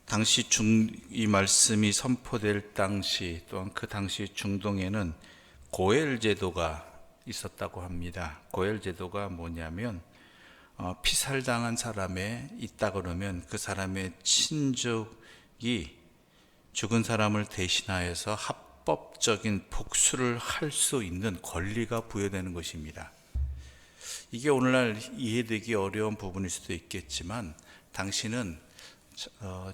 당시 이 말씀이 선포될 당시 또한 그 당시 중동에는 고엘 제도가 있었다고 합니다. 고엘 제도가 뭐냐면 피살당한 사람에 있다 그러면 그 사람의 친족이 죽은 사람을 대신하여서 합법적인 복수를 할 수 있는 권리가 부여되는 것입니다. 이게 오늘날 이해되기 어려운 부분일 수도 있겠지만 당시는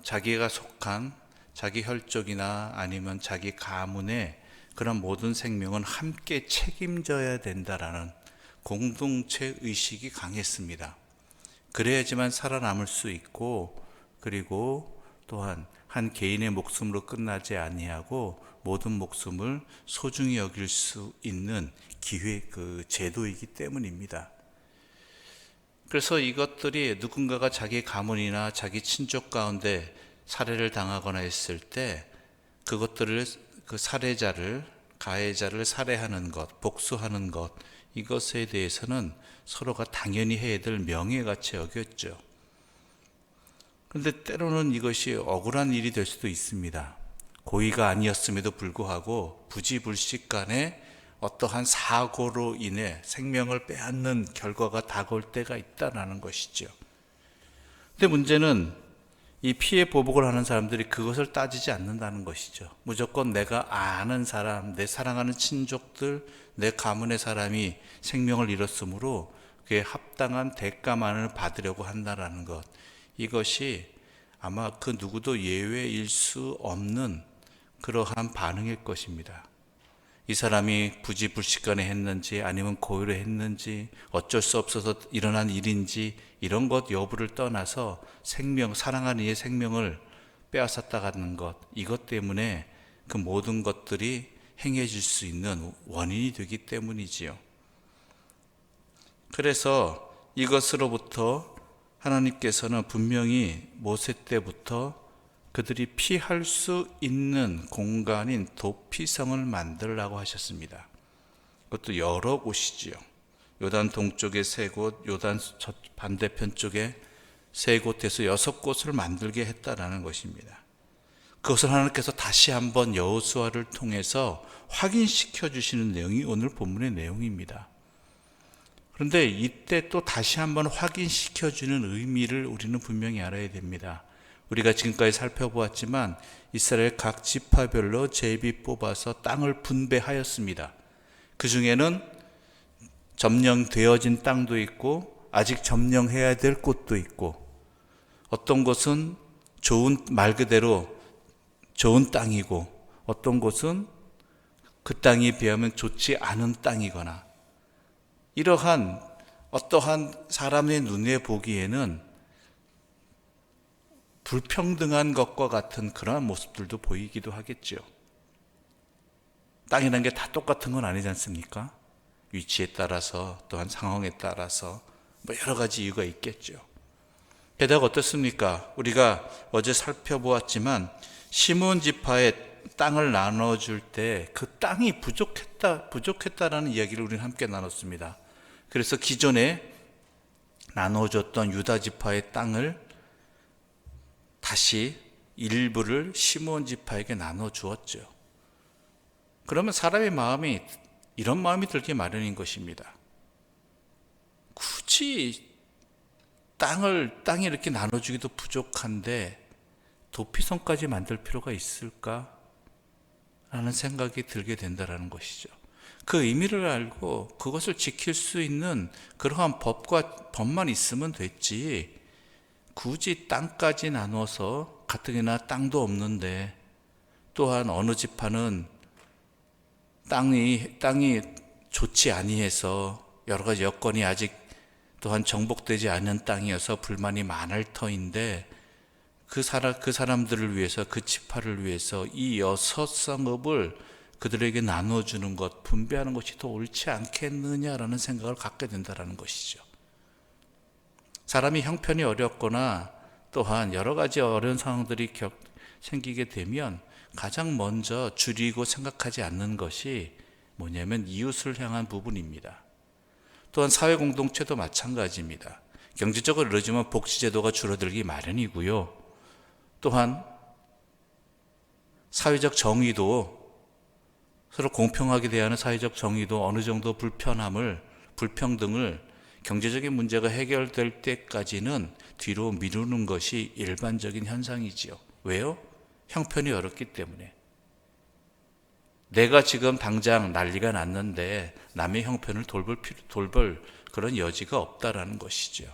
자기가 속한 자기 혈족이나 아니면 자기 가문의 그런 모든 생명은 함께 책임져야 된다라는 공동체 의식이 강했습니다. 그래야지만 살아남을 수 있고, 그리고 또한 한 개인의 목숨으로 끝나지 아니하고 모든 목숨을 소중히 여길 수 있는 제도이기 때문입니다. 그래서 이것들이 누군가가 자기 가문이나 자기 친족 가운데 살해를 당하거나 했을 때 그것들을 그 가해자를 살해하는 것, 복수하는 것, 이것에 대해서는 서로가 당연히 해야 될 명예같이 여겼죠. 그런데 때로는 이것이 억울한 일이 될 수도 있습니다. 고의가 아니었음에도 불구하고 부지불식간에 어떠한 사고로 인해 생명을 빼앗는 결과가 다가올 때가 있다는 것이죠. 근데 문제는 이 피해 보복을 하는 사람들이 그것을 따지지 않는다는 것이죠. 무조건 내가 아는 사람, 내 사랑하는 친족들, 내 가문의 사람이 생명을 잃었으므로 그에 합당한 대가만을 받으려고 한다는 것, 이것이 아마 그 누구도 예외일 수 없는 그러한 반응일 것입니다. 이 사람이 부지불식간에 했는지 아니면 고의로 했는지 어쩔 수 없어서 일어난 일인지 이런 것 여부를 떠나서 사랑하는 이의 생명을 빼앗았다는 것, 이것 때문에 그 모든 것들이 행해질 수 있는 원인이 되기 때문이지요. 그래서 이것으로부터 하나님께서는 분명히 모세 때부터 그들이 피할 수 있는 공간인 도피성을 만들라고 하셨습니다. 그것도 여러 곳이지요. 요단 동쪽에 3곳, 요단 반대편 쪽에 3곳에서 6곳을 만들게 했다라는 것입니다. 그것을 하나님께서 다시 한번 여호수아를 통해서 확인시켜 주시는 내용이 오늘 본문의 내용입니다. 그런데 이때 또 다시 한번 확인시켜 주는 의미를 우리는 분명히 알아야 됩니다. 우리가 지금까지 살펴보았지만 이스라엘 각 지파별로 제비 뽑아서 땅을 분배하였습니다. 그 중에는 점령되어진 땅도 있고 아직 점령해야 될 곳도 있고, 어떤 곳은 말 그대로 좋은 땅이고 어떤 곳은 그 땅에 비하면 좋지 않은 땅이거나, 이러한 어떠한 사람의 눈에 보기에는 불평등한 것과 같은 그러한 모습들도 보이기도 하겠죠. 땅이라는 게 다 똑같은 건 아니지 않습니까? 위치에 따라서 또한 상황에 따라서 여러 가지 이유가 있겠죠. 게다가 어떻습니까? 우리가 어제 살펴보았지만 시므온 지파의 땅을 나눠줄 때 그 땅이 부족했다라는 이야기를 우리는 함께 나눴습니다. 그래서 기존에 나눠줬던 유다 지파의 땅을 다시 일부를 시므온 지파에게 나눠주었죠. 그러면 사람의 마음이 이런 마음이 들기 마련인 것입니다. 굳이 땅이 이렇게 나눠주기도 부족한데 도피성까지 만들 필요가 있을까? 라는 생각이 들게 된다는 것이죠. 그 의미를 알고 그것을 지킬 수 있는 그러한 법만 있으면 됐지, 굳이 땅까지 나눠서 가뜩이나 땅도 없는데, 또한 어느 지파는 땅이 좋지 아니해서 여러 가지 여건이 아직 또한 정복되지 않은 땅이어서 불만이 많을 터인데 그 사람들을 위해서, 그 지파를 위해서 이 6성읍을 그들에게 나눠주는 것, 분배하는 것이 더 옳지 않겠느냐라는 생각을 갖게 된다는 것이죠. 사람이 형편이 어렵거나 또한 여러 가지 어려운 상황들이 생기게 되면 가장 먼저 줄이고 생각하지 않는 것이 뭐냐면 이웃을 향한 부분입니다. 또한 사회 공동체도 마찬가지입니다. 경제적으로 이루어지면 복지제도가 줄어들기 마련이고요. 또한 사회적 정의도, 서로 공평하게 대하는 사회적 정의도 어느 정도 불평등을 경제적인 문제가 해결될 때까지는 뒤로 미루는 것이 일반적인 현상이지요. 왜요? 형편이 어렵기 때문에. 내가 지금 당장 난리가 났는데 남의 형편을 돌볼 그런 여지가 없다라는 것이죠.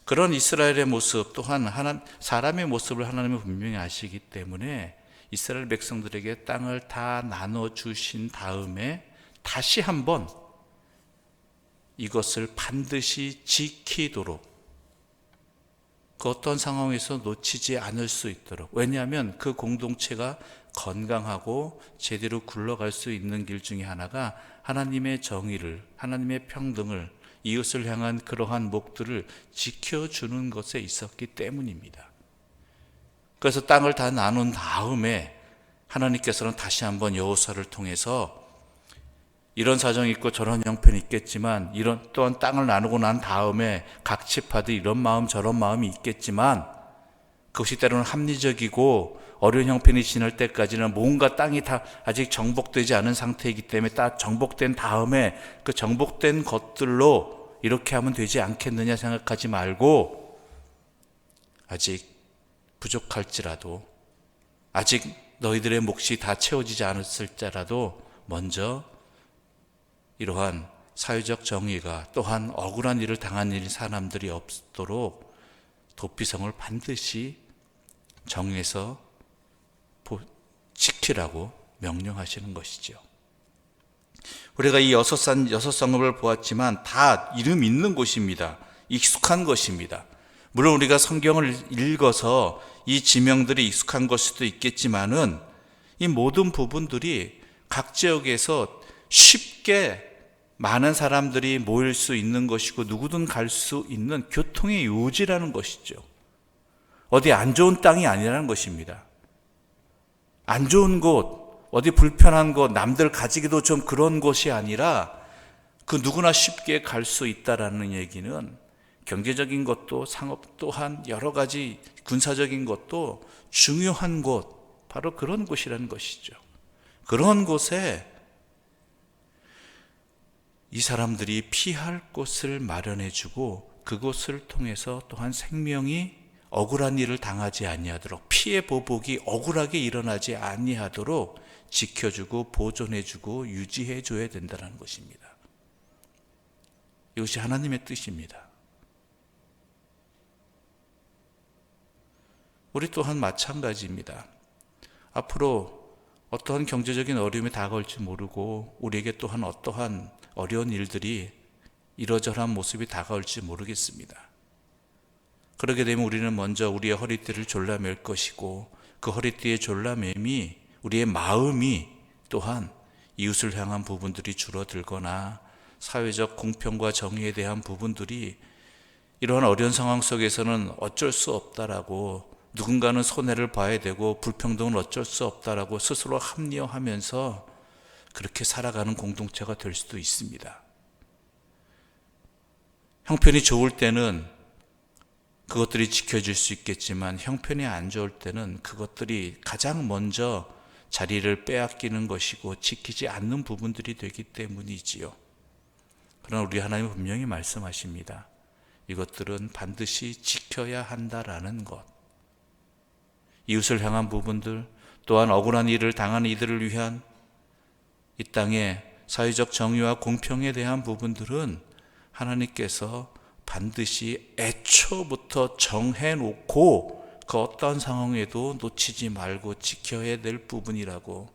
그런 이스라엘의 모습 또한 사람의 모습을 하나님은 분명히 아시기 때문에 이스라엘 백성들에게 땅을 다 나눠주신 다음에 다시 한번 이것을 반드시 지키도록, 그 어떤 상황에서 놓치지 않을 수 있도록, 왜냐하면 그 공동체가 건강하고 제대로 굴러갈 수 있는 길 중에 하나가 하나님의 정의를, 하나님의 평등을, 이웃을 향한 그러한 목들을 지켜주는 것에 있었기 때문입니다. 그래서 땅을 다 나눈 다음에 하나님께서는 다시 한번 여호수아를 통해서 이런 사정이 있고 저런 형편이 있겠지만, 또한 땅을 나누고 난 다음에 각 지파들이 이런 마음 저런 마음이 있겠지만, 그것이 때로는 합리적이고 어려운 형편이 지날 때까지는 뭔가 땅이 다 아직 정복되지 않은 상태이기 때문에 딱 정복된 다음에 그 정복된 것들로 이렇게 하면 되지 않겠느냐 생각하지 말고, 아직 부족할지라도, 아직 너희들의 몫이 다 채워지지 않았을지라도 먼저 이러한 사회적 정의가, 또한 억울한 일을 당한 사람들이 없도록 도피성을 반드시 정해서 지키라고 명령하시는 것이죠. 우리가 이 여섯 성읍을 보았지만 다 이름 있는 곳입니다. 익숙한 것입니다. 물론 우리가 성경을 읽어서 이 지명들이 익숙한 것일 수도 있겠지만은 이 모든 부분들이 각 지역에서 쉽게 많은 사람들이 모일 수 있는 것이고 누구든 갈 수 있는 교통의 요지라는 것이죠. 어디 안 좋은 땅이 아니라는 것입니다. 안 좋은 곳, 어디 불편한 곳, 남들 가지기도 좀 그런 곳이 아니라 그 누구나 쉽게 갈 수 있다라는 얘기는 경제적인 것도 상업 또한 여러 가지 군사적인 것도 중요한 곳, 바로 그런 곳이라는 것이죠. 그런 곳에 이 사람들이 피할 곳을 마련해주고 그곳을 통해서 또한 생명이 억울한 일을 당하지 아니하도록, 피해 보복이 억울하게 일어나지 아니하도록 지켜주고 보존해주고 유지해줘야 된다는 것입니다. 이것이 하나님의 뜻입니다. 우리 또한 마찬가지입니다. 앞으로 어떠한 경제적인 어려움이 다가올지 모르고 우리에게 또한 어떠한 어려운 일들이 이러저러한 모습이 다가올지 모르겠습니다. 그러게 되면 우리는 먼저 우리의 허리띠를 졸라맬 것이고, 그 허리띠의 졸라맴이 우리의 마음이 또한 이웃을 향한 부분들이 줄어들거나 사회적 공평과 정의에 대한 부분들이 이러한 어려운 상황 속에서는 어쩔 수 없다라고, 누군가는 손해를 봐야 되고 불평등은 어쩔 수 없다라고 스스로 합리화하면서 그렇게 살아가는 공동체가 될 수도 있습니다. 형편이 좋을 때는 그것들이 지켜질 수 있겠지만 형편이 안 좋을 때는 그것들이 가장 먼저 자리를 빼앗기는 것이고 지키지 않는 부분들이 되기 때문이지요. 그러나 우리 하나님은 분명히 말씀하십니다. 이것들은 반드시 지켜야 한다라는 것. 이웃을 향한 부분들, 또한 억울한 일을 당하는 이들을 위한 이 땅의 사회적 정의와 공평에 대한 부분들은 하나님께서 반드시 애초부터 정해놓고 그 어떤 상황에도 놓치지 말고 지켜야 될 부분이라고,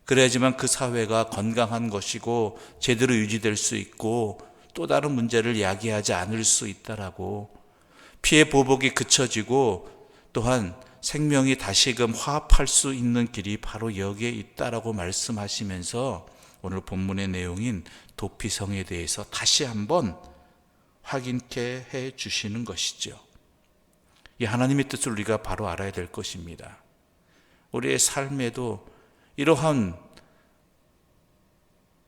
그래야지만 그 사회가 건강한 것이고 제대로 유지될 수 있고 또 다른 문제를 야기하지 않을 수 있다라고, 피해 보복이 그쳐지고 또한 생명이 다시금 화합할 수 있는 길이 바로 여기에 있다라고 말씀하시면서 오늘 본문의 내용인 도피성에 대해서 다시 한번 확인케 해 주시는 것이죠. 이 하나님의 뜻을 우리가 바로 알아야 될 것입니다. 우리의 삶에도 이러한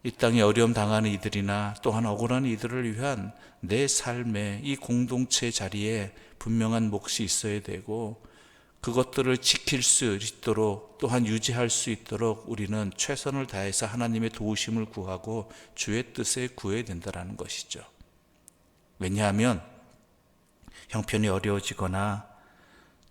이 땅에 어려움 당하는 이들이나 또한 억울한 이들을 위한 내 삶의 이 공동체 자리에 분명한 몫이 있어야 되고, 그것들을 지킬 수 있도록 또한 유지할 수 있도록 우리는 최선을 다해서 하나님의 도우심을 구하고 주의 뜻에 구해야 된다는 것이죠. 왜냐하면 형편이 어려워지거나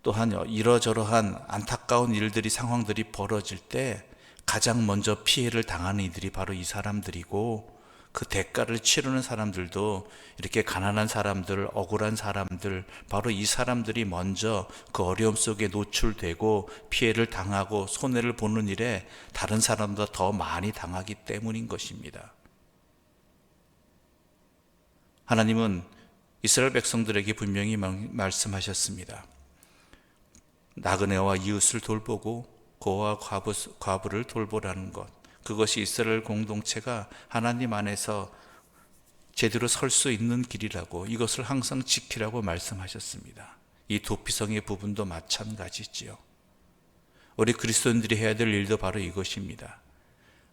또한 이러저러한 안타까운 일들이 상황들이 벌어질 때 가장 먼저 피해를 당하는 이들이 바로 이 사람들이고, 그 대가를 치르는 사람들도 이렇게 가난한 사람들, 억울한 사람들, 바로 이 사람들이 먼저 그 어려움 속에 노출되고 피해를 당하고 손해를 보는 일에 다른 사람보다 더 많이 당하기 때문인 것입니다. 하나님은 이스라엘 백성들에게 분명히 말씀하셨습니다. 나그네와 이웃을 돌보고 고아와 과부를 돌보라는 것, 그것이 이스라엘 공동체가 하나님 안에서 제대로 설 수 있는 길이라고, 이것을 항상 지키라고 말씀하셨습니다. 이 도피성의 부분도 마찬가지지요. 우리 그리스도인들이 해야 될 일도 바로 이것입니다.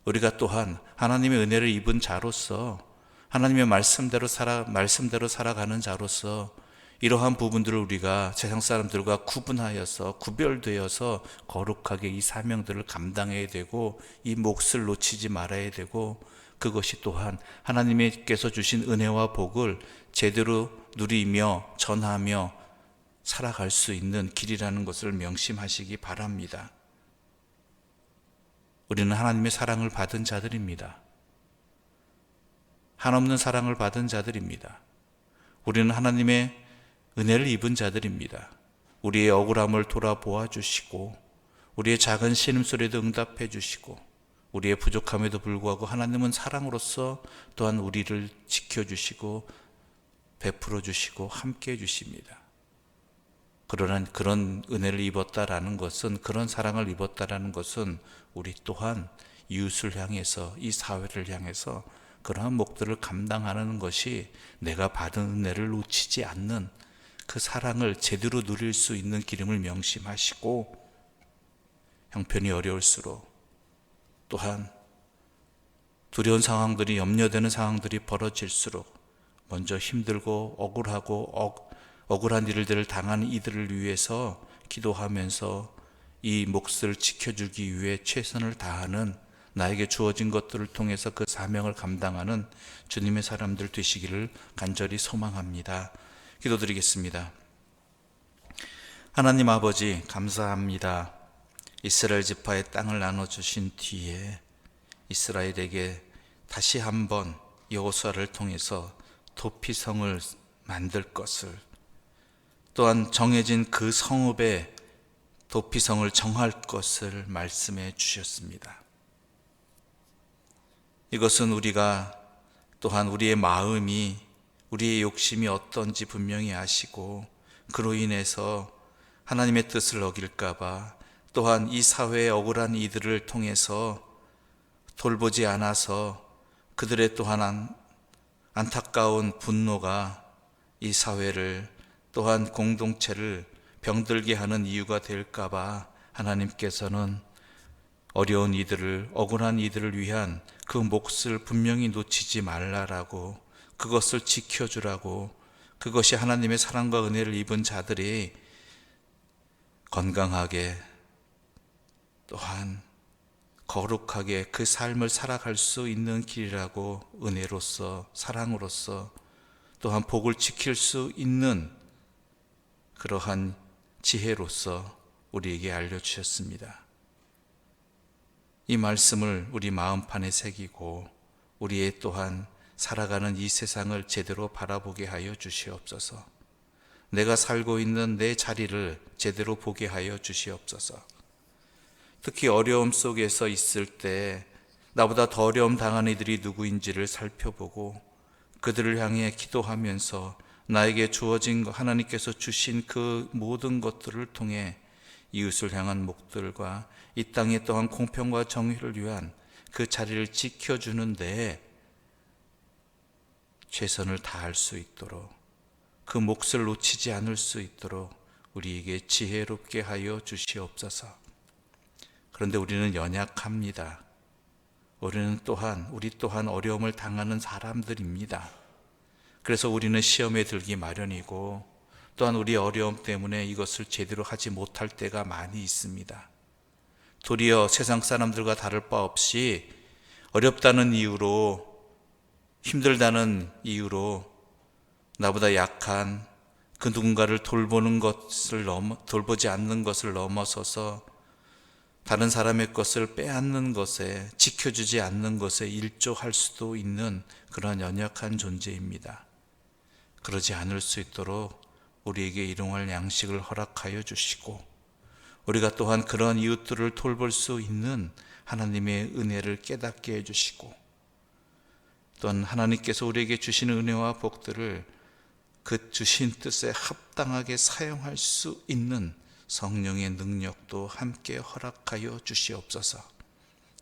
우리가 또한 하나님의 은혜를 입은 자로서, 하나님의 말씀대로 살아가는 자로서 이러한 부분들을 우리가 세상 사람들과 구분하여서 구별되어서 거룩하게 이 사명들을 감당해야 되고, 이 몫을 놓치지 말아야 되고, 그것이 또한 하나님께서 주신 은혜와 복을 제대로 누리며 전하며 살아갈 수 있는 길이라는 것을 명심하시기 바랍니다. 우리는 하나님의 사랑을 받은 자들입니다. 한없는 사랑을 받은 자들입니다. 우리는 하나님의 은혜를 입은 자들입니다. 우리의 억울함을 돌아보아 주시고, 우리의 작은 신음소리에도 응답해 주시고, 우리의 부족함에도 불구하고 하나님은 사랑으로서 또한 우리를 지켜주시고 베풀어 주시고 함께 해 주십니다. 그러나 그런 은혜를 입었다라는 것은, 그런 사랑을 입었다라는 것은 우리 또한 이웃을 향해서, 이 사회를 향해서 그러한 몫들을 감당하는 것이 내가 받은 은혜를 놓치지 않는 그 사랑을 제대로 누릴 수 있는 기름을 명심하시고, 형편이 어려울수록 또한 두려운 상황들이, 염려되는 상황들이 벌어질수록 먼저 힘들고 억울한 일들을 당하는 이들을 위해서 기도하면서 이 몫을 지켜주기 위해 최선을 다하는, 나에게 주어진 것들을 통해서 그 사명을 감당하는 주님의 사람들 되시기를 간절히 소망합니다. 기도드리겠습니다. 하나님 아버지, 감사합니다. 이스라엘 지파의 땅을 나눠주신 뒤에 이스라엘에게 다시 한번 여호수아를 통해서 도피성을 만들 것을, 또한 정해진 그 성읍에 도피성을 정할 것을 말씀해 주셨습니다. 이것은 우리가 또한 우리의 마음이, 우리의 욕심이 어떤지 분명히 아시고, 그로 인해서 하나님의 뜻을 어길까봐, 또한 이 사회의 억울한 이들을 통해서 돌보지 않아서 그들의 또한 안타까운 분노가 이 사회를, 또한 공동체를 병들게 하는 이유가 될까봐 하나님께서는 어려운 이들을, 억울한 이들을 위한 그 몫을 분명히 놓치지 말라라고, 그것을 지켜주라고, 그것이 하나님의 사랑과 은혜를 입은 자들이 건강하게 또한 거룩하게 그 삶을 살아갈 수 있는 길이라고, 은혜로서, 사랑으로서 또한 복을 지킬 수 있는 그러한 지혜로서 우리에게 알려주셨습니다. 이 말씀을 우리 마음판에 새기고 우리의 또한 살아가는 이 세상을 제대로 바라보게 하여 주시옵소서. 내가 살고 있는 내 자리를 제대로 보게 하여 주시옵소서. 특히 어려움 속에서 있을 때 나보다 더 어려움 당하는 이들이 누구인지를 살펴보고 그들을 향해 기도하면서 나에게 주어진 하나님께서 주신 그 모든 것들을 통해 이웃을 향한 목들과 이 땅에 또한 공평과 정의를 위한 그 자리를 지켜주는 데에 최선을 다할 수 있도록, 그 몫을 놓치지 않을 수 있도록 우리에게 지혜롭게 하여 주시옵소서. 그런데 우리는 연약합니다. 우리 또한 어려움을 당하는 사람들입니다. 그래서 우리는 시험에 들기 마련이고 또한 우리의 어려움 때문에 이것을 제대로 하지 못할 때가 많이 있습니다. 도리어 세상 사람들과 다를 바 없이 어렵다는 이유로, 힘들다는 이유로 나보다 약한 그 누군가를 돌보지 않는 것을 넘어서서 다른 사람의 것을 빼앗는 것에, 지켜주지 않는 것에 일조할 수도 있는 그런 연약한 존재입니다. 그러지 않을 수 있도록 우리에게 일용할 양식을 허락하여 주시고, 우리가 또한 그런 이웃들을 돌볼 수 있는 하나님의 은혜를 깨닫게 해주시고, 또한 하나님께서 우리에게 주시는 은혜와 복들을 그 주신 뜻에 합당하게 사용할 수 있는 성령의 능력도 함께 허락하여 주시옵소서.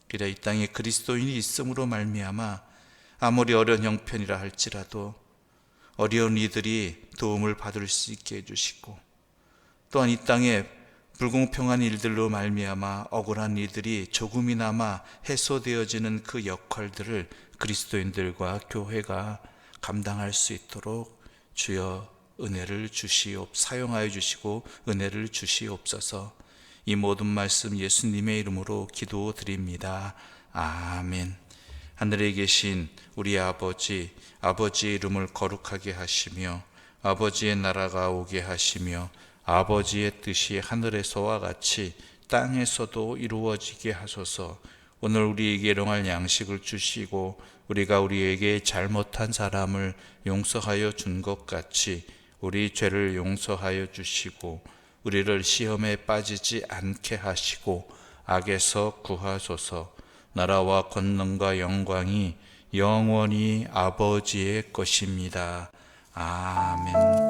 그래 이 땅에 그리스도인이 있음으로 말미암아 아무리 어려운 형편이라 할지라도 어려운 이들이 도움을 받을 수 있게 해주시고, 또한 이 땅에 불공평한 일들로 말미암아 억울한 이들이 조금이나마 해소되어지는 그 역할들을 그리스도인들과 교회가 감당할 수 있도록 주여 은혜를 사용하여 주시고 은혜를 주시옵소서. 이 모든 말씀 예수님의 이름으로 기도드립니다. 아멘. 하늘에 계신 우리 아버지, 아버지의 이름을 거룩하게 하시며 아버지의 나라가 오게 하시며 아버지의 뜻이 하늘에서와 같이 땅에서도 이루어지게 하소서. 오늘 우리에게 일용할 양식을 주시고 우리가 우리에게 잘못한 사람을 용서하여 준 것 같이 우리 죄를 용서하여 주시고 우리를 시험에 빠지지 않게 하시고 악에서 구하소서. 나라와 권능과 영광이 영원히 아버지의 것입니다. 아멘.